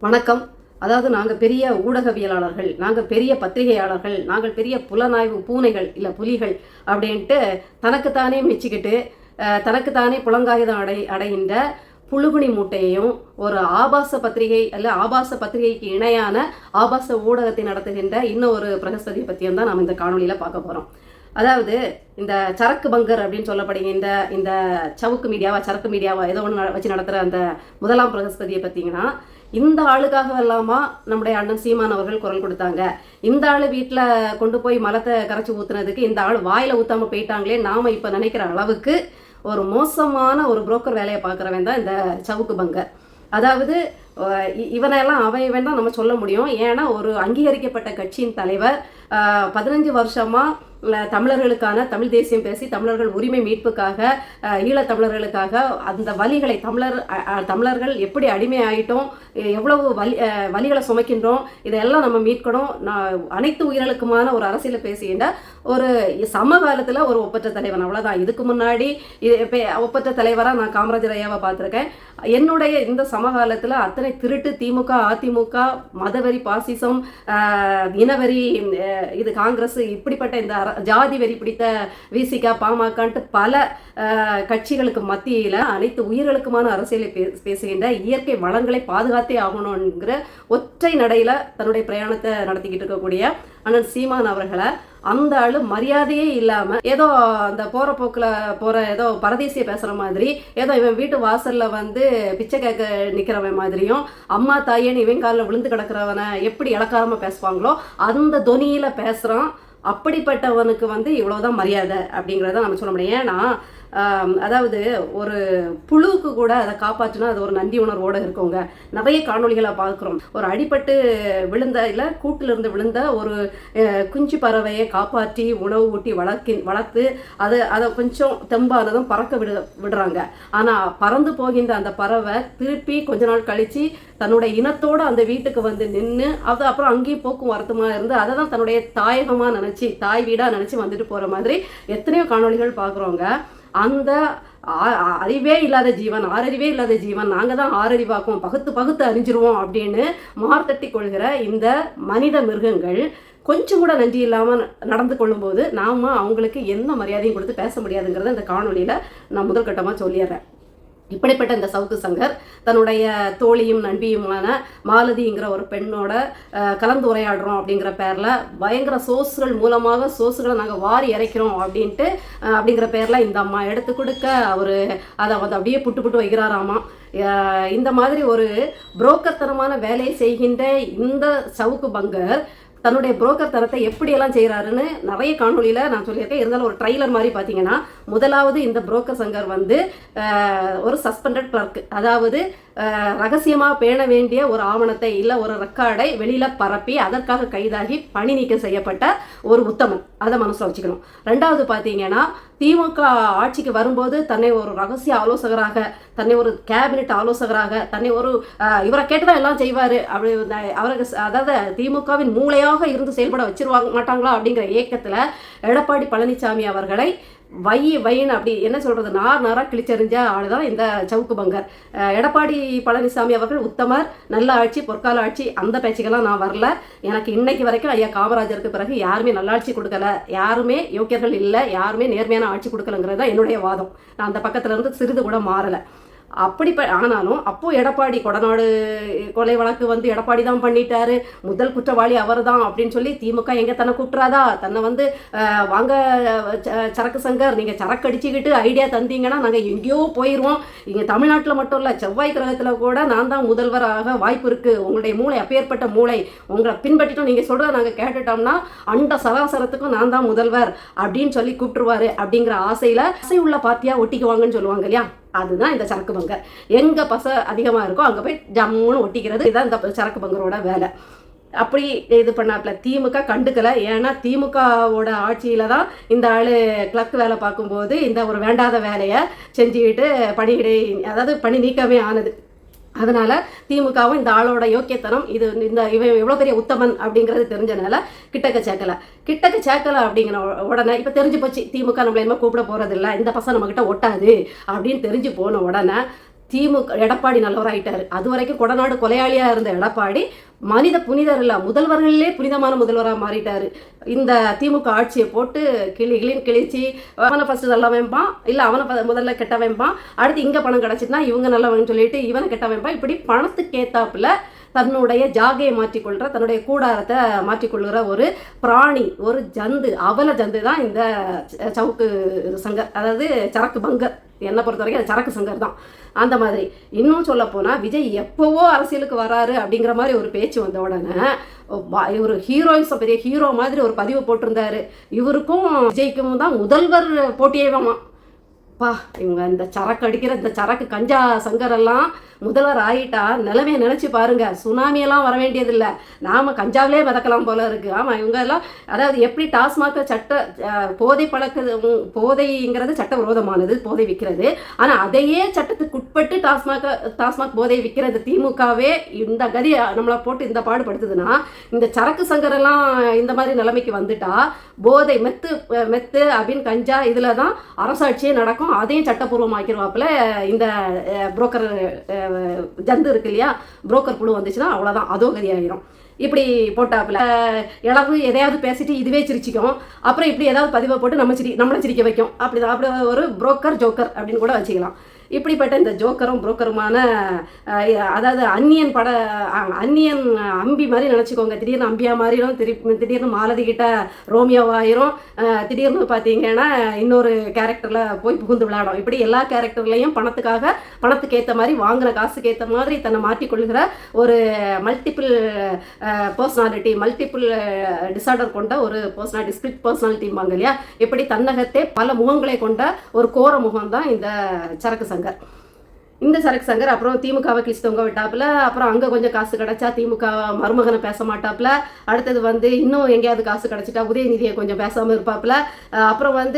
வணக்கம். அதாவது நாங்கள் பெரிய ஊடகவியலாளர்கள், நாங்கள் பெரிய பத்திரிகையாளர்கள், நாங்கள் பெரிய புலனாய்வு பூனைகள் இல்லை புலிகள் அப்படின்ட்டு தனக்குத்தானே மெச்சிக்கிட்டு தனக்குத்தானே புலங்காயுதம் அடைகின்ற புழுகுனி மூட்டையையும் ஒரு ஆபாச பத்திரிகை அல்ல ஆபாச பத்திரிகைக்கு இணையான ஆபாச ஊடகத்தை நடத்துகின்ற இன்னும் ஒரு பிரகஸ்பதியை பற்றியும் தான் நாம் இந்த காணொலியில் பார்க்க போகிறோம். அதாவது இந்த சரக்கு பங்கர் அப்படின்னு சொல்லப்படுகின்ற இந்த சரக்கு மீடியாவா ஏதோ ஒன்று வச்சு நடத்துகிற அந்த முதலாம் பிரகஸ்பதியை பார்த்தீங்கன்னா, இந்த ஆளுக்காக இல்லாமா நம்முடைய அண்ணன் சீமான் அவர்கள் குரல் கொடுத்தாங்க. இந்த ஆள் வீட்டில் கொண்டு போய் மலத்தை கரைச்சி ஊற்றுனதுக்கு இந்த ஆள் வாயில் ஊற்றாமல் போயிட்டாங்களே நாம் இப்போ நினைக்கிற அளவுக்கு ஒரு மோசமான ஒரு புரோக்கர் வேலையை பார்க்குறவன் தான் இந்த சவுக்கு பங்கர். அதாவது இவனெல்லாம் அவன் தான் நம்ம சொல்ல முடியும். ஏன்னா ஒரு அங்கீகரிக்கப்பட்ட கட்சியின் தலைவர் 15 வருஷமாக தமிழர்களுக்கான தமிழ் தேசியம் பேசி தமிழர்கள் உரிமை மீட்புக்காக ஈழத்தமிழர்களுக்காக அந்த வலிகளை தமிழர்கள் எப்படி அடிமை ஆகிட்டோம், எவ்வளவு வலிகளை சுமைக்கின்றோம், இதெல்லாம் நம்ம மீட்கணும், அனைத்து உயிர்களுக்குமான ஒரு அரசியலை பேசுகின்ற ஒரு சமகாலத்தில் ஒரு ஒப்பற்ற தலைவன். அவ்வளோதான். இதுக்கு முன்னாடி ஒப்பற்ற தலைவராக நான் காமராஜர் ஐயாவை பார்த்துருக்கேன். என்னுடைய இந்த சமகாலத்தில் அத்தனை திருட்டு திமுக அதிமுக மதவெறி பாசிசம் இனவெறி இது காங்கிரஸ் இப்படிப்பட்ட இந்த ஜாதி வெறி பிடித்த விசிக பாமகன்ட்டு பல கட்சிகளுக்கு மத்தியில் அனைத்து உயிர்களுக்குமான அரசியலை பேசுகின்ற இயற்கை வளங்களை பாதுகாத்தே ஆகணுங்கிற ஒற்றை நடையில் தன்னுடைய பிரயாணத்தை நடத்திக்கிட்டு இருக்கக்கூடிய அண்ணன் சீமான் அவர்களை அந்த ஆளு மரியாதையே இல்லாமல் ஏதோ அந்த போகிற போக்கில் போகிற ஏதோ பரதேசியை பேசுகிற மாதிரி, ஏதோ இவன் வீட்டு வாசலில் வந்து பிச்சை கேட்க நிற்கிறவன் மாதிரியும் அம்மா தாயேன்னு இவன் காலில் விழுந்து கிடக்கிறவனை எப்படி இளக்காரமாக பேசுவாங்களோ அந்த தொனியில் பேசுகிறான். அப்படிப்பட்டவனுக்கு வந்து இவ்வளோதான் மரியாதை அப்படிங்கிறத நம்ம சொல்ல முடியும். ஏன்னா அதாவது ஒரு புழுவுக்கு கூட அதை காப்பாற்றினா அது ஒரு நன்றி உணர்வோடு இருக்கவங்க. நிறைய காணொலிகளை பார்க்குறோம். ஒரு அடிபட்டு விழுந்த இல்லை கூட்டிலிருந்து விழுந்த ஒரு குஞ்சு பறவையை காப்பாற்றி உணவு ஊட்டி வளர்த்து அதை கொஞ்சம் தெம்பானதும் பறக்க விடுறாங்க. ஆனால் பறந்து போகின்ற அந்த பறவை திருப்பி கொஞ்ச நாள் கழித்து தன்னுடைய இனத்தோடு அந்த வீட்டுக்கு வந்து நின்று அது அப்புறம் அங்கேயும் போக்குவரத்துமாக இருந்து அதை தான் தன்னுடைய தாயகமாக நினச்சி தாய் வீடாக நினச்சி வந்துட்டு போகிற மாதிரி எத்தனையோ காணொலிகள் பார்க்குறோங்க. அந்த அறிவே இல்லாத ஜீவன், ஆறறிவே இல்லாத ஜீவன், நாங்கள் தான் ஆறறிவாக்குவோம், பகுத்து அறிஞ்சிருவோம் அப்படின்னு மார்த்தட்டி கொள்கிற இந்த மனித மிருகங்கள் கொஞ்சம் கூட நன்றி இல்லாமல் நடந்து கொள்ளும்போது நாம் அவங்களுக்கு எந்த மரியாதையும் கொடுத்து பேச முடியாதுங்கிறத இந்த காணொலியில் நான் முதல் கட்டமாக சொல்லிடுறேன். இப்படிப்பட்ட இந்த சவுக்கு சங்கர் தன்னுடைய தோழியும் நண்பியுமான மாலதிங்கிற ஒரு பெண்ணோட கலந்துரையாடுறோம் அப்படிங்கிற பேரில் பயங்கர சோர்ஸுகளை நாங்கள் வாரி இறைக்கிறோம் அப்படிங்கிற பேரில் இந்த அம்மா எடுத்து கொடுக்க அவர் அதை அப்படியே புட்டு வைக்கிறாராமா. இந்த மாதிரி ஒரு புரோக்கர்த்தனமான வேலையை செய்கின்ற இந்த சவுக்கு பங்கர் தன்னுடைய புரோக்கர் தரத்தை எப்படியெல்லாம் செய்கிறாருன்னு நிறைய காணொலியில் நான் சொல்லியிருக்கேன். இருந்தாலும் ஒரு ட்ரைலர் மாதிரி பார்த்தீங்கன்னா, முதலாவது இந்த புரோக்கர் சங்கர் வந்து ஒரு சஸ்பெண்டட் கிளர்க், அதாவது ரகசியமாக பேண வேண்டிய ஒரு ஆவணத்தை இல்லை ஒரு ரெக்கார்டை வெளியில் பரப்பி அதற்காக கைதாகி பணி நீக்கம் செய்யப்பட்ட ஒரு உத்தமன். அதை மனசில் வச்சுக்கணும். ரெண்டாவது பார்த்தீங்கன்னா, திமுக ஆட்சிக்கு வரும்போது தன்னை ஒரு ரகசிய ஆலோசகராக, தன்னை ஒரு கேபினெட் ஆலோசகராக, தன்னை ஒரு இவரை கேட்டுதான் எல்லாம் செய்வார் அப்படி அவருக்கு, அதாவது திமுகவின் மூளையாக இருந்து செயல்பட வச்சிருவாங்க மாட்டாங்களா அப்படிங்கிற ஏக்கத்தில் எடப்பாடி பழனிசாமி அவர்களை வையின்னு அப்படி என்ன சொல்கிறது நாராக கிழிச்சறிஞ்ச ஆள் தான் இந்த சவுக்கு பங்கர். எடப்பாடி பழனிசாமி அவர்கள் உத்தமர், நல்ல ஆட்சி, பொற்கால ஆட்சி, அந்த பேச்சுக்கெல்லாம் நான் வரல. எனக்கு இன்னைக்கு வரைக்கும் ஐயா காமராஜருக்கு பிறகு யாருமே நல்லாட்சி கொடுக்கல, யாருமே யோக்கியர்கள் இல்லை, யாருமே நேர்மையான ஆட்சி கொடுக்கலங்கிறது தான் என்னுடைய வாதம். நான் அந்த பக்கத்தில் இருந்து சிறிது கூட மாறலை. ஆனாலும் அப்போது எடப்பாடி கொடநாடு கொலை வழக்கு வந்து எடப்பாடி தான் பண்ணிட்டாரு, முதல் குற்றவாளி அவர் தான் அப்படின்னு சொல்லி திமுக எங்கே தன்னை கூட்டுறாதா, தன்னை வந்து வாங்க சரக்கு சங்கர் நீங்கள் சரக்கு அடிச்சுக்கிட்டு ஐடியா தந்தீங்கன்னா நாங்கள் எங்கேயோ போயிடுவோம், இங்கே தமிழ்நாட்டில் மட்டும் இல்லை செவ்வாய் கிரகத்தில் கூட நான் தான் முதல்வராக வாய்ப்பு இருக்குது, உங்களுடைய மூளை அப்பேற்பட்ட மூளை, உங்களை பின்பற்றிட்டோம், நீங்கள் சொல்கிறத நாங்கள் கேட்டுட்டோம்னா அண்ட சராசரத்துக்கும் நான் தான் முதல்வர் அப்படின்னு சொல்லி கூப்பிட்டுருவாரு அப்படிங்கிற ஆசையில் ஆசை உள்ள பார்ட்டியாக ஒட்டிக்குவாங்கன்னு சொல்லுவாங்க இல்லையா, அதுதான் இந்த சரக்கு பங்கர். எங்கே பசை அதிகமாக இருக்கோ அங்கே போய் ஜம்முன்னு ஒட்டிக்கிறது, இதுதான் இந்த சரக்கு பங்கரோட வேலை. அப்படி இது பண்ணாப்புல திமுக கண்டுக்கலை. ஏன்னா திமுகவோட ஆட்சியில் தான் இந்த ஆள் கிளர்க் வேலை பார்க்கும்போது இந்த ஒரு வேண்டாத வேலையை செஞ்சுக்கிட்டு பணி நீக்கமே ஆனது. அதனால் திமுகவும் இந்த ஆளோட யோக்கியத்தனம் இவன் எவ்வளோ பெரிய உத்தமன் அப்படிங்கிறது தெரிஞ்சனால கிட்டக்க சேர்க்கலை அப்படிங்கிற உடனே இப்போ தெரிஞ்சு போச்சு திமுக நம்மள என்ன கூப்பிட போகிறதில்ல, இந்த பசங்க நம்மக்கிட்ட ஒட்டாது அப்படின்னு தெரிஞ்சு போன உடனே திமுக எடப்பாடி நல்லவராயிட்டாரு. அது வரைக்கும் கொடநாடு கொலையாளியா இருந்த எடப்பாடி மனித புனிதர் இல்ல, முதல்வர்களிலே புனிதமான முதல்வராக மாறிட்டாரு. இந்த திமுக ஆட்சியை போட்டு கிளின்னு கிழிச்சு அவனை ஃபர்ஸ்ட் நல்லா வைப்பான், இல்லை அவனை முதல்ல கெட்ட வைப்பான், அடுத்து இங்கே பணம் கிடச்சிட்டுனா இவங்க நல்லவன்னு சொல்லிட்டு இவனை கெட்ட வைப்பான். இப்படி பணத்துக்கு ஏத்தாப்புல தன்னுடைய ஜாகையை மாற்றிக்கொள்கிற, தன்னுடைய கூடாரத்தை மாற்றிக்கொள்கிற ஒரு பிராணி, ஒரு ஜந்து, அவல ஜந்து தான் இந்த சவுக்கு சங்கர், அதாவது சரக்கு பங்கர். என்னை பொறுத்த வரைக்கும் அது சரக்கு சங்கர் தான். அந்த மாதிரி இன்னும் சொல்ல போனால் விஜய் எப்போவோ அரசியலுக்கு வராரு அப்படிங்கிற மாதிரி ஒரு பேச்சு வந்த உடனே ஒரு ஹீரோயிசம், பெரிய ஹீரோ மாதிரி ஒரு பதிவு போட்டிருந்தாரு. இவருக்கும் விஜய்க்கும் தான் முதல்வர் போட்டியேவாமா. பா, இவங்க இந்த சரக்கு அடிக்கிற இந்த சரக்கு கஞ்சா சங்கரெல்லாம் முதல்வர் ஆகிட்டா நிலைமையை நினச்சி பாருங்க. சுனாமியெல்லாம் வர வேண்டியதில்லை, நாம் கஞ்சாவிலே மிதக்கலாம் போல இருக்குது. ஆமாம், இவங்க எல்லாம் அதாவது எப்படி டாஸ்மாக போதை போதைங்கிறது சட்ட விரோதமானது, போதை விற்கிறது. ஆனால் அதையே சட்டத்துக்கு உட்பட்டு டாஸ்மாக் போதை விற்கிறது திமுகவே இந்த கதி நம்மளை போட்டு இந்த பாடுபடுத்துதுன்னா, இந்த சரக்கு சங்கரெல்லாம் இந்த மாதிரி நிலைமைக்கு வந்துட்டா போதை மெத்து அப்படின்னு கஞ்சா இதில் தான் அரசாட்சியே நடக்கும். அதையும் சட்டப்பூர்வமாக்கிடுவாப்புல இந்த புரோக்கர் ஜந்து இருக்கு இல்லையா, புரோக்கர் குழு வந்துச்சுன்னா அவ்வளோதான், அதோ கதி ஆகிரும். இப்படி போட்டாப்புல இளவு எதையாவது பேசிட்டு இதுவே சிரிச்சிக்கும், அப்புறம் இப்படி ஏதாவது பதிவை போட்டு நம்மளை சிரிக்க வைக்கும். அப்படி ஒரு புரோக்கர் ஜோக்கர் அப்படின்னு கூட வச்சுக்கலாம். இப்படிப்பட்ட இந்த ஜோக்கரும் புரோக்கருமான அதாவது அந்நியன் அம்பி மாதிரி நினச்சிக்கோங்க. திடீர்னு அம்பியா மாறிடும், திடீர்னு மாலதி கிட்ட ரோமியோவாயிரும், திடீர்னு பார்த்தீங்கன்னா இன்னொரு கேரக்டரில் போய் புகுந்து விளையாடும். இப்படி எல்லா கேரக்டர்லையும் பணத்துக்கு ஏற்ற மாதிரி, வாங்கின காசுக்கு ஏற்ற மாதிரி தன்னை மாற்றிக்கொள்கிற ஒரு மல்டிபிள் பர்சனாலிட்டி, மல்டிபிள் டிசார்டர் கொண்ட ஒரு பர்சனாலிட்டி, ஸ்பிரிட் பர்சனாலிட்டிம்பாங்க இல்லையா. இப்படி தன்னகத்தே பல முகங்களை கொண்ட ஒரு கோர முகம் தான் இந்த சரக்கு சங்கர். இந்த சரக்கு சங்கர் அப்புறம் திமுகவை கிழிச்சு தொங்க விட்டாப்புல. அப்புறம் அங்கே கொஞ்சம் காசு கிடச்சா திமுக மருமகனை பேச மாட்டாப்புல. அடுத்தது இன்னும் எங்கேயாவது காசு கிடச்சிட்டா உதயநிதியை கொஞ்சம் பேசாமல் இருப்பாப்புல. அப்புறம்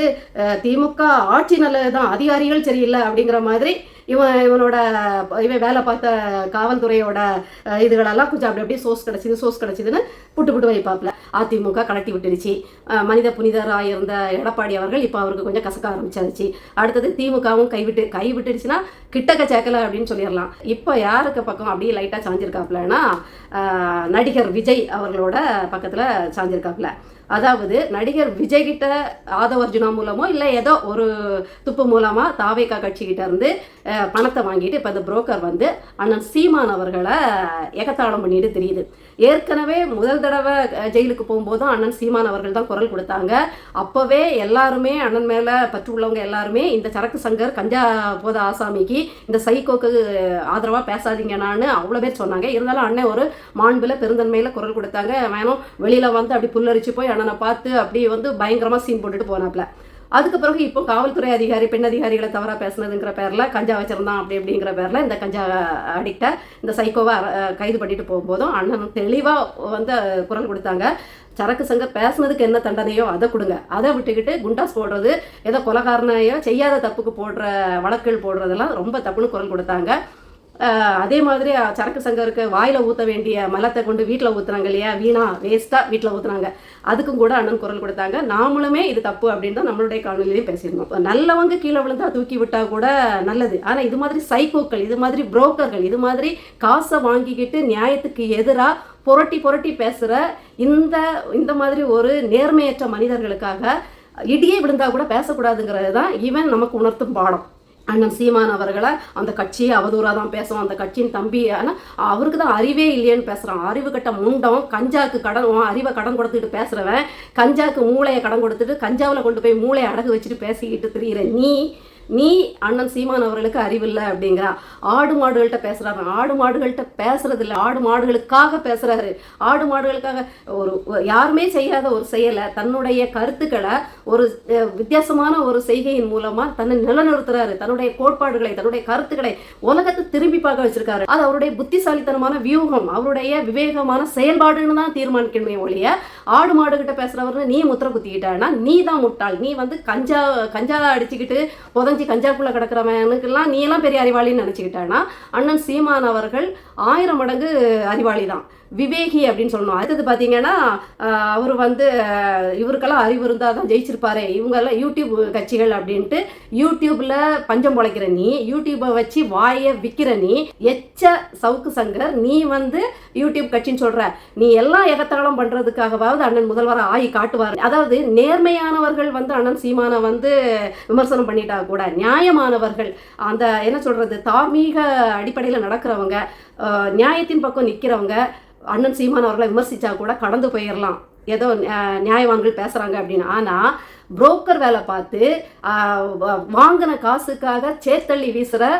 திமுக ஆட்சி நல்லதுதான், அதிகாரிகள் சரியில்லை அப்படிங்கிற மாதிரி இவன் வேலை பார்த்த காவல்துறையோட இதுகளெல்லாம் கொஞ்சம் அப்படியே சோர்ஸ் கிடச்சிதுன்னு புட்டு வைப்பாப்புல. அதிமுக கலட்டி விட்டுடுச்சு. மனித புனிதராக இருந்த எடப்பாடி அவர்கள் இப்போ அவருக்கு கொஞ்சம் கசக்க ஆரம்பிச்சாச்சு. அடுத்தது திமுகவும் கைவிட்டுடுச்சுன்னா கிட்டக்க சேர்க்கல அப்படின்னு சொல்லிடலாம். இப்போ யாருக்கு பக்கம் அப்படியே லைட்டாக சாஞ்சிருக்காப்புலன்னா நடிகர் விஜய் அவர்களோட பக்கத்தில் சாஞ்சிருக்காப்புல. அதாவது நடிகர் விஜய்கிட்ட ஆதவர்ஜுனா மூலமோ இல்லை ஏதோ ஒரு துப்பு மூலமாக தாவேகா கட்சிக்கிட்ட இருந்து பணத்தை வாங்கிட்டு இப்போ இந்த புரோக்கர் அண்ணன் சீமான் அவர்களை எகத்தாளம் பண்ணிட்டு தெரியுது. ஏற்கனவே முதல் தடவை ஜெயிலுக்கு போகும்போதும் அண்ணன் சீமான் அவர்கள் தான் குரல் கொடுத்தாங்க. அப்போவே எல்லாருமே அண்ணன் மேலே பற்று உள்ளவங்க எல்லாருமே இந்த சரக்கு சங்கர் கஞ்சா போத ஆசாமிக்கு இந்த சைக்கோக்கு ஆதரவாக பேசாதீங்கன்னான்னு அவ்வளோ பேர் சொன்னாங்க. இருந்தாலும் அண்ணன் ஒரு மாண்பில் பெருந்தன்மையில் குரல் கொடுத்தாங்க. வேணும் வெளியில் அப்படி புல்லரிச்சு போய் அண்ணனை பார்த்து அப்படி பயங்கரமாக சீன் போட்டுட்டு போனாப்புல. அதுக்கு பிறகு இப்போ காவல்துறை அதிகாரி பெண் அதிகாரிகளை தவறாக பேசுனதுங்கிற பேரில் கஞ்சா வச்சிருந்தான் அப்படிங்கிற பேரில் இந்த கஞ்சா அடிக்டை இந்த சைக்கோவை கைது பண்ணிட்டு போகும்போதும் அண்ணன் தெளிவாக குரல் கொடுத்தாங்க. சரக்கு சங்கர் பேசுனதுக்கு என்ன தண்டனையோ அதை கொடுங்க, அதை விட்டுக்கிட்டு குண்டாஸ் போடுறது, ஏதோ கொலைகாரனையோ செய்யாத தப்புக்கு போடுற வழக்குகள் போடுறதெல்லாம் ரொம்ப தப்புன்னு குரல் கொடுத்தாங்க. அதே மாதிரி சரக்கு சங்கருக்கு வாயில் ஊற்ற வேண்டிய மலத்தை கொண்டு வீட்டில் ஊற்றுறாங்க இல்லையா, வேஸ்ட்டாக வீட்டில் ஊற்றுறாங்க, அதுக்கும் கூட அண்ணன் குரல் கொடுத்தாங்க. நாமளுமே இது தப்பு அப்படின்னு தான் நம்மளுடைய காணொலியிலையும் பேசியிருந்தோம். நல்லவங்க கீழே விழுந்தா தூக்கி விட்டால் கூட நல்லது. ஆனால் இது மாதிரி சைக்கோக்கள், இது மாதிரி புரோக்கர்கள், இது மாதிரி காசை வாங்கிக்கிட்டு நியாயத்துக்கு எதிராக புரட்டி பேசுகிற இந்த மாதிரி ஒரு நேர்மையற்ற மனிதர்களுக்காக இடியே விழுந்தா கூட பேசக்கூடாதுங்கிறது தான் இவன் நமக்கு உணர்த்தும் பாடம். அண்ணன் சீமான் அவர்களை அந்த கட்சியை அவதூறாக தான் பேசுவான், அந்த கட்சியின் தம்பி, ஆனால் அவருக்கு தான் அறிவே இல்லையேன்னு பேசுகிறான். அறிவு கட்ட முண்டம், கஞ்சாக்கு அறிவை கடன் கொடுத்துட்டு பேசுகிறவன், கஞ்சாக்கு மூளையை கடன் கொடுத்துட்டு கஞ்சாவில் கொண்டு போய் மூளையை அடகு வச்சுட்டு பேசிக்கிட்டு திரிகிற நீ அண்ணன் சீமான் அவர்களுக்கு அறிவில்லை அப்படிங்கிறா. ஆடு மாடுகள்கிட்ட பேசுகிறாங்க, ஆடு மாடுகள்கிட்ட பேசுறது இல்லை, ஆடு மாடுகளுக்காக பேசுகிறாரு. ஆடு மாடுகளுக்காக யாருமே செய்யாத ஒரு செயலை, தன்னுடைய கருத்துக்களை ஒரு வித்தியாசமான ஒரு செய்கையின் மூலமாக தன்னை நிலநிறுத்துறாரு. தன்னுடைய கோட்பாடுகளை, தன்னுடைய கருத்துக்களை உலகத்தை திரும்பி பார்க்க வச்சிருக்காரு. அது அவருடைய புத்திசாலித்தனமான வியூகம், அவருடைய விவேகமான செயல்பாடுன்னு தான் தீர்மானிக்கணுமே ஒழிய ஆடு மாடுகிட்ட பேசுகிறவர்னு நீ முத்திர குத்திக்கிட்டான்னா நீ தான் முட்டாள். நீ கஞ்சா அடிச்சுக்கிட்டு புதஞ்சி கஞ்சாக்குள்ளே கிடக்கிறவனுக்கெல்லாம் நீ எல்லாம் பெரிய அறிவாளின்னு நினச்சிக்கிட்டான்னா அண்ணன் சீமான் அவர்கள் 1000 மடங்கு அறிவாளி தான், விவேகி அப்படின்னு சொல்லணும். அடுத்தது பார்த்தீங்கன்னா அவர் வந்து இவருக்கெல்லாம் அறிவு இருந்தால் தான் ஜெயிச்சிருப்பாரு, இவங்கெல்லாம் யூடியூப் கட்சிகள் அப்படின்ட்டு யூடியூப்பில் பஞ்சம் பொழைக்கிற நீ, யூடியூப்பை வச்சு வாயை விற்கிற நீ, எச்ச சவுக்கு சங்கர், நீ வந்து யூடியூப் கட்சின்னு சொல்கிற, நீ எல்லாம் எகத்தாளம் பண்ணுறதுக்காகவாவது அண்ணன் முதல்வர் ஆகி காட்டுவார். அதாவது நேர்மையானவர்கள் வந்து அண்ணன் சீமானை வந்து விமர்சனம் பண்ணிட்டா கூட நியாயமானவர்கள், அந்த என்ன சொல்கிறது, தார்மீக அடிப்படையில் நடக்கிறவங்க, நியாயத்தின் பக்கம் நிற்கிறவங்க அண்ணன் சீமான் அவர்களை விமர்சித்தா கூட கடந்து போயிடலாம், ஏதோ நியாயவான்கள் பேசுகிறாங்க அப்படின்னு. ஆனால் புரோக்கர் வேலை பார்த்து வாங்கின காசுக்காக சேத்தள்ளி வீசுகிற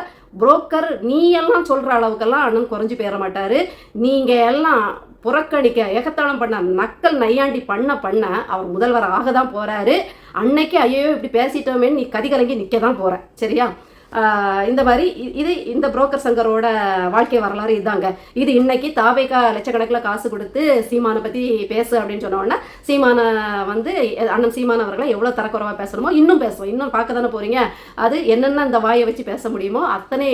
புரோக்கர் நீ எல்லாம் சொல்கிற அளவுக்கெல்லாம் அண்ணன் குறைஞ்சி போயிட மாட்டார். நீங்கள் எல்லாம் புறக்கணிக்க எகத்தாளம் பண்ண நக்கல் நையாண்டி பண்ண அவர் முதல்வர் ஆக தான் போகிறாரு. அன்னைக்கு ஐயோ இப்படி பேசிட்டோமேன்னு நீ கதிகலங்கி நிற்க தான் போகிற, சரியா? இந்த மாதிரி இந்த புரோக்கர் சங்கரோட வாழ்க்கை வரலாறு இதுதாங்க. இது இன்னைக்கு தாவேகா லட்சக்கணக்கில் காசு கொடுத்து சீமானை பற்றி பேசு அப்படின்னு சொன்னோன்னா சீமானை வந்து அண்ணன் சீமான் அவர்களை எவ்வளோ தரக்குறைவாக பேசணுமோ இன்னும் பேசுவோம், இன்னும் பார்க்க தானே போகிறீங்க. அது என்னென்ன இந்த வாயை வச்சு பேச முடியுமோ அத்தனை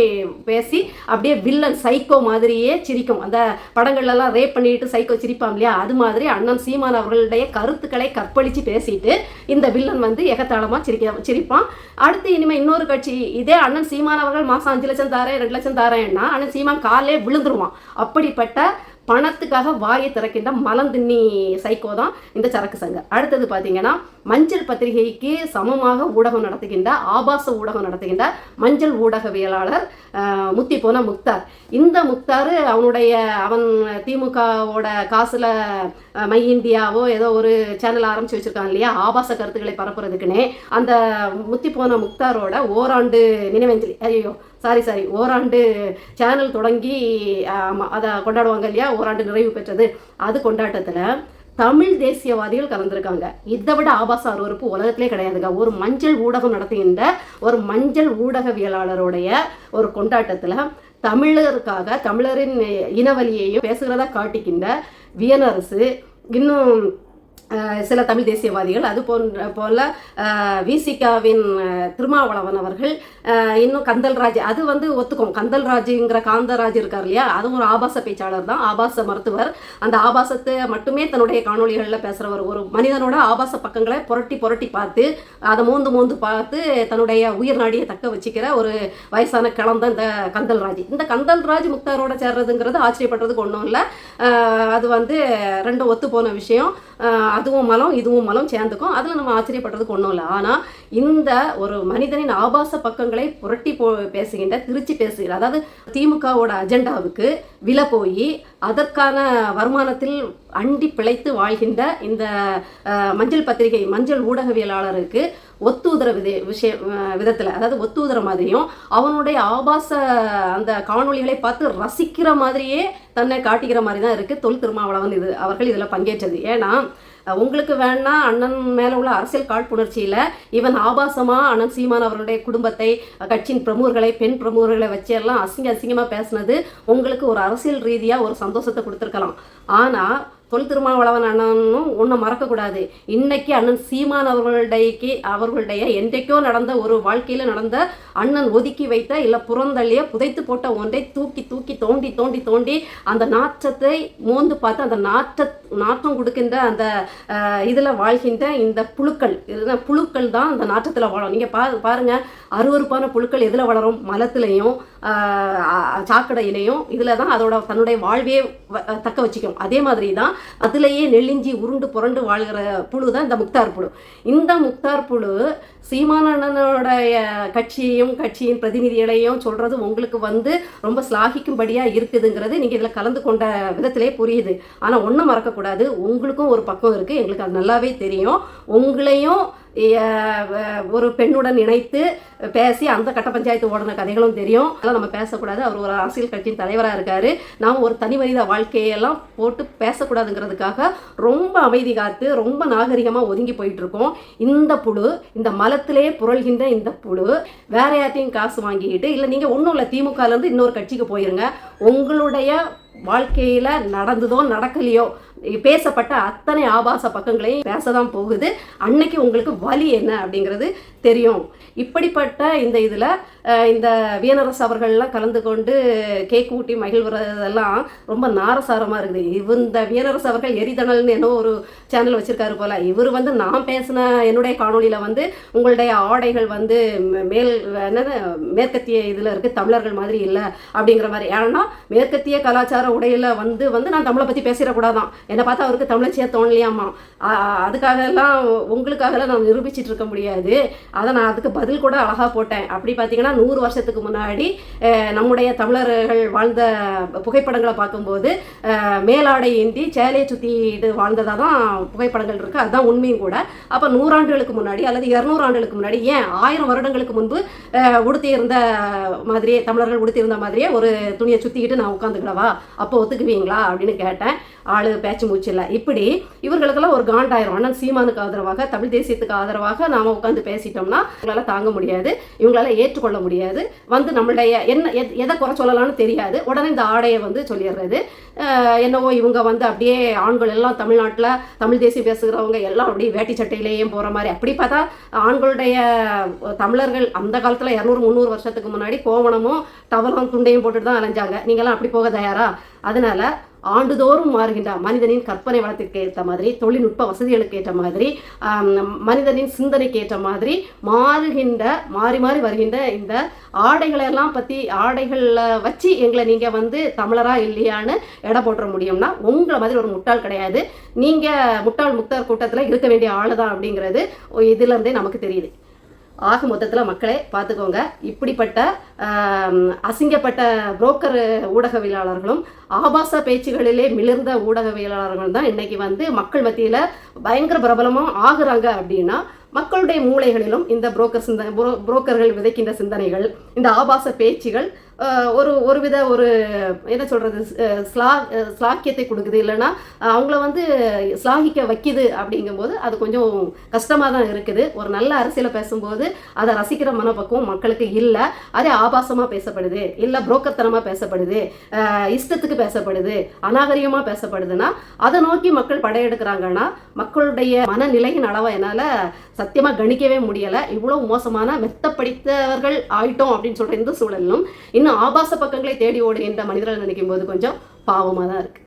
பேசி அப்படியே வில்லன் சைக்கோ மாதிரியே சிரிக்கும். அந்த படங்கள்லாம் ரேப் பண்ணிட்டு சைக்கோ சிரிப்பான் இல்லையா, அது மாதிரி அண்ணன் சீமான் அவர்களுடைய கருத்துக்களை கற்பழித்து பேசிட்டு இந்த வில்லன் வந்து எகத்தாளமாக சிரிப்பான். அடுத்து இனிமேல் இன்னொரு கட்சி இதே அண்ணன் சீமான் அவர்கள் மாதம் 5 லட்சம் தாரேன் 2 லட்சம் தாரேன்னா அண்ணன் சீமான் காலே விழுந்துருவான். அப்படிப்பட்ட பணத்துக்காக வாயை திறக்கின்ற மலந்தின்னி சைக்கோ தான் இந்த சரக்கு சங்கம். அடுத்தது பார்த்தீங்கன்னா மஞ்சள் பத்திரிகைக்கு சமமாக ஊடகம் நடத்துகின்ற ஆபாச ஊடகம் நடத்துகின்ற மஞ்சள் ஊடகவியலாளர் முத்தி போன முக்தார். இந்த முக்தார் அவன் திமுகவோட காசில் மை இந்தியாவோ ஏதோ ஒரு சேனல் ஆரம்பித்து வச்சுருக்காங்க இல்லையா, ஆபாச கருத்துக்களை பரப்புறதுக்குன்னே. அந்த முத்தி போன முக்தாரோட ஓராண்டு நினைவஞ்சலி, ஐயோ சாரி ஓராண்டு சேனல் தொடங்கி அதை கொண்டாடுவாங்க இல்லையா, ஓராண்டு நிறைவு பெற்றது. அது கொண்டாட்டத்தில் தமிழ் தேசியவாதிகள் கலந்துருக்காங்க. இதை விட ஆபாச அருவருப்பு உலகத்திலே கிடையாதுங்க. ஒரு மஞ்சள் ஊடகம் நடத்துகின்ற ஒரு மஞ்சள் ஊடகவியலாளருடைய ஒரு கொண்டாட்டத்தில் தமிழருக்காக தமிழரின் இனவழியையும் பேசுகிறதா காட்டிக்கின்ற வியனரசு, இன்னும் சில தமிழ் தேசியவாதிகள், அது போல விசிகாவின் திருமாவளவன் அவர்கள், இன்னும் கந்தல்ராஜ், அது வந்து ஒத்துக்கும். கந்தல்ராஜுங்கிற காந்தராஜ் இருக்கார் இல்லையா, அதுவும் ஒரு ஆபாச பேச்சாளர் தான், ஆபாச மருத்துவர். அந்த ஆபாசத்தை மட்டுமே தன்னுடைய காணொலிகளில் பேசுகிறவர். ஒரு மனிதனோட ஆபாச பக்கங்களை புரட்டி பார்த்து அதை மோந்து பார்த்து தன்னுடைய உயிர் நாடியை தக்க வச்சுக்கிற ஒரு வயசான கிளந்த இந்த கந்தல்ராஜ். இந்த கந்தல்ராஜ் முக்தாரோட சேர்றதுங்கிறது ஆச்சரியப்படுறதுக்கு ஒன்றும் இல்லை. அது வந்து ரெண்டும் ஒத்து போன விஷயம். அதுவும் மலம் இதுவும் மலம் சேர்ந்துக்கும், அதில் நம்ம ஆச்சரியப்படுறதுக்கு ஒன்றும் இல்லை. ஆனால் இந்த ஒரு மனிதனின் ஆபாச பக்கங்களை புரட்டி பேசுகின்ற, திருச்சி பேசுகிற, அதாவது திமுகவோட அஜெண்டாவுக்கு விலை போய் அதற்கான வருமானத்தில் அண்டி பிழைத்து வாழ்கின்ற இந்த மஞ்சள் பத்திரிகை மஞ்சள் ஊடகவியலாளருக்கு ஒத்துதர விதத்தில், அதாவது ஒத்துதர மாதிரியும் அவனுடைய ஆபாச அந்த காணொலிகளை பார்த்து ரசிக்கிற மாதிரியே தன்னை காட்டிக்கிற மாதிரி தான் இருக்குது தொல் திருமாவளவன் அவர்கள் இதில் பங்கேற்றது. ஏன்னா உங்களுக்கு வேணா அண்ணன் மேலே உள்ள அரசியல் காழ்ப்புணர்ச்சியில் இவன் ஆபாசமாக அண்ணன் சீமான் அவர்களுடைய குடும்பத்தை, கட்சியின் பிரமுகர்களை, பெண் பிரமுகர்களை வச்சு எல்லாம் அசிங்கமாக பேசுனது உங்களுக்கு ஒரு அரசியல் ரீதியாக ஒரு சந்தோஷத்தை கொடுத்துருக்கலாம். ஆனால் தொல் திருமாவளவன் அண்ணனும் ஒன்றை மறக்கக்கூடாது. இன்னைக்கு அண்ணன் சீமான் அவர்களுடைய என்றைக்கோ நடந்த ஒரு வாழ்க்கையில் நடந்த அண்ணன் ஒதுக்கி வைத்த இல்லை புறந்தள்ளிய புதைத்து போட்ட ஒன்றை தூக்கி தோண்டி அந்த நாற்றத்தை மோந்து பார்த்து அந்த நாற்றம் கொடுக்கின்ற அந்த இதில் வாழ்கின்ற இந்த புழுக்கள் தான் அந்த நாற்றத்தில் வாழும். நீங்கள் பாருங்கள், அருவருப்பான புழுக்கள் எதில் வளரும்? மலத்திலையும் சாக்கடையிலையும். இதில் தான் தன்னுடைய வாழ்வையே தக்க வச்சுக்கும். அதே மாதிரி தான் அதுலேயே நெளிஞ்சி உருண்டு புரண்டு வாழ்கிற புழு தான் இந்த முக்தார் புழு. இந்த முக்தார் புழு சீமானனுடைய கட்சியின் பிரதிநிதிகளையும் சொல்கிறது உங்களுக்கு வந்து ரொம்ப ஸ்லாகிக்கும்படியாக இருக்குதுங்கிறது நீங்கள் இதில் கலந்து கொண்ட விதத்திலே புரியுது. ஆனால் ஒன்றும் மறக்கக்கூடாது, உங்களுக்கும் ஒரு பக்கம் இருக்குது, எங்களுக்கு அது நல்லாவே தெரியும். உங்களையும் ஒரு பெண்ணுடன் இணைத்து பேசி அந்த கட்ட பஞ்சாயத்து ஓடின கதைகளும் தெரியும். அதெல்லாம் நம்ம பேசக்கூடாது. அவர் ஒரு அரசியல் கட்சியின் தலைவராக இருக்கார். நாம் ஒரு தனி மனித வாழ்க்கையெல்லாம் போட்டு பேசக்கூடாதுங்கிறதுக்காக ரொம்ப அமைதி காத்து ரொம்ப நாகரிகமாக ஒதுங்கி போயிட்டுருக்கோம். இந்த புழு, இந்த மலத்திலே புரள்கின்ற இந்த புழு வேற யார்ட்டையும் காசு வாங்கிக்கிட்டு, இல்லை நீங்கள் ஒன்றும் இல்லை திமுகலேருந்து இன்னொரு கட்சிக்கு போயிருங்க, உங்களுடைய வாழ்க்கையில் நடந்ததோ நடக்கலையோ பேசப்பட்ட அத்தனை ஆபாச பக்கங்களையும் பேசதான் போகுது. அன்னைக்கு உங்களுக்கு வலி என்ன அப்படிங்கிறது தெரியும். இப்படிப்பட்ட இந்த இதில் இந்த வியனரசு அவர்கள்லாம் கலந்து கொண்டு கேக் ஊட்டி மகிழ்வுறதெல்லாம் ரொம்ப நாரசாரமாக இருக்குது. இந்த வியனரசு அவர்கள் எரிதணல்னு என்ன ஒரு சேனல் வச்சுருக்காரு போல். இவர் வந்து நான் பேசின என்னுடைய காணொலியில் வந்து உங்களுடைய ஆடைகள் வந்து என்னது மேற்கத்திய இதில் இருக்குது, தமிழர்கள் மாதிரி இல்லை அப்படிங்கிற மாதிரி. ஏன்னா மேற்கத்திய கலாச்சார உடையில் வந்து நான் தமிழை பற்றி பேசிடக்கூடாதான். என்னை பார்த்தா அவருக்கு தமிழச்சியாக தோணலையாமா. அதுக்காகலாம் உங்களுக்காகலாம் நான் நிரூபிச்சிட்டு இருக்க முடியாது. அதை நான் அதுக்கு பதில் கூட அழகாக போட்டேன். அப்படி பார்த்தீங்கன்னா 100 வருஷத்துக்கு முன்னாடி நம்முடைய தமிழர்கள் வாழ்ந்த புகைப்படங்களை பார்க்கும்போது மேலாடை ஏந்தி சேலையை சுற்றிட்டு வாழ்ந்ததாக தான் புகைப்படங்கள் இருக்குது. அதுதான் உண்மையும் கூட. அப்போ 100 ஆண்டுகளுக்கு முன்னாடி அல்லது 200 ஆண்டுகளுக்கு முன்னாடி, ஏன் 1000 வருடங்களுக்கு முன்பு உடுத்தியிருந்த மாதிரியே, தமிழர்கள் உடுத்தியிருந்த மாதிரியே ஒரு துணியை சுற்றிக்கிட்டு நான் உட்காந்துக்கிடவா, அப்போ ஒத்துக்குவீங்களா அப்படின்னு கேட்டேன். ஆளு பேச்சு மூச்சு இல்லை. இப்படி இவர்களுக்கெல்லாம் ஒரு காண்டாயிரம். அண்ணன் சீமானுக்கு ஆதரவாக, தமிழ் தேசியத்துக்கு ஆதரவாக நாம் உட்காந்து பேசிட்டோம்னா இவங்களால தாங்க முடியாது, இவங்களால ஏற்றுக்கொள்ள முடியாது. வந்து நம்மளுடைய எதை குறை சொல்லலாம்னு தெரியாது. உடனே இந்த ஆடையை வந்து சொல்லிடுறது. என்னவோ இவங்க வந்து அப்படியே ஆண்கள் எல்லாம் தமிழ்நாட்டில் தமிழ் தேசியம் பேசுகிறவங்க எல்லாம் அப்படியே வேட்டி சட்டையிலேயே போகிற மாதிரி. அப்படி பார்த்தா ஆண்களுடைய தமிழர்கள் அந்த காலத்தில் 200-300 வருஷத்துக்கு முன்னாடி கோவணமும் டவலும் துண்டையும் போட்டுட்டு தான் அலைஞ்சாங்க. நீங்கள்லாம் அப்படி போக தயாரா? அதனால ஆண்டுதோறும் மாறுகின்ற மனிதனின் கற்பனை வளத்திற்கு ஏற்ற மாதிரி, தொழில்நுட்ப வசதிகளுக்கு ஏற்ற மாதிரி, மனிதனின் சிந்தனைக்கு ஏற்ற மாதிரி மாறி மாறி வருகின்ற இந்த ஆடைகளெல்லாம் பற்றி, ஆடைகளை வச்சு எங்களை நீங்கள் வந்து தமிழரா இல்லையான்னு எடை போட்டுற முடியும்னா உங்களை மாதிரி ஒரு முட்டாள் கிடையாது. நீங்கள் முட்டாள் முக்தார் கூட்டத்தில் இருக்க வேண்டிய ஆள் தான் அப்படிங்கிறது இதுலேருந்தே நமக்கு தெரியுது. ஆக மொத்தத்தில் மக்களே பார்த்துக்கோங்க. இப்படிப்பட்ட அசிங்கப்பட்ட புரோக்கர் ஊடகவியலாளர்களும் ஆபாச பேச்சுகளிலே மிளிர்ந்த ஊடகவியலாளர்கள் தான் இன்றைக்கி வந்து மக்கள் மத்தியில் பயங்கர பிரபலமாக ஆகுறாங்க. அப்படின்னா மக்களுடைய மூளைகளிலும் இந்த புரோக்கர்கள் விதைக்கின்ற சிந்தனைகள், இந்த ஆபாச பேச்சுகள் ஒருவித என்ன சொல்கிறது, ஸ்லாக்கியத்தை கொடுக்குது, இல்லைன்னா அவங்கள வந்து ஸ்லாகிக்க வைக்குது. அப்படிங்கும்போது அது கொஞ்சம் கஷ்டமாக தான் இருக்குது. ஒரு நல்ல அரசியலை பேசும்போது அதை ரசிக்கிற மனப்பக்குவம் மக்களுக்கு இல்லை. அதே ஆபாசமாக பேசப்படுது, இல்லை புரோக்கர்த்தனமாக பேசப்படுது, இஷ்டத்துக்கு பேசப்படுது, அநாகரிகமாக பேசப்படுதுன்னா அதை நோக்கி மக்கள் படையெடுக்கிறாங்கன்னா மக்களுடைய மனநிலையின் அளவை என்னால் சத்தியமாக கணிக்கவே முடியலை. இவ்வளோ மோசமான மெத்தப்படித்தவர்கள் ஆயிட்டோம் அப்படின்னு சொல்கிற இந்த சூழலிலும் இன்னும் ஆபாச பக்கங்களை தேடி ஓடுகின்ற மனிதர்கள் நினைக்கும் போது கொஞ்சம் பாவமாக தான் இருக்குது.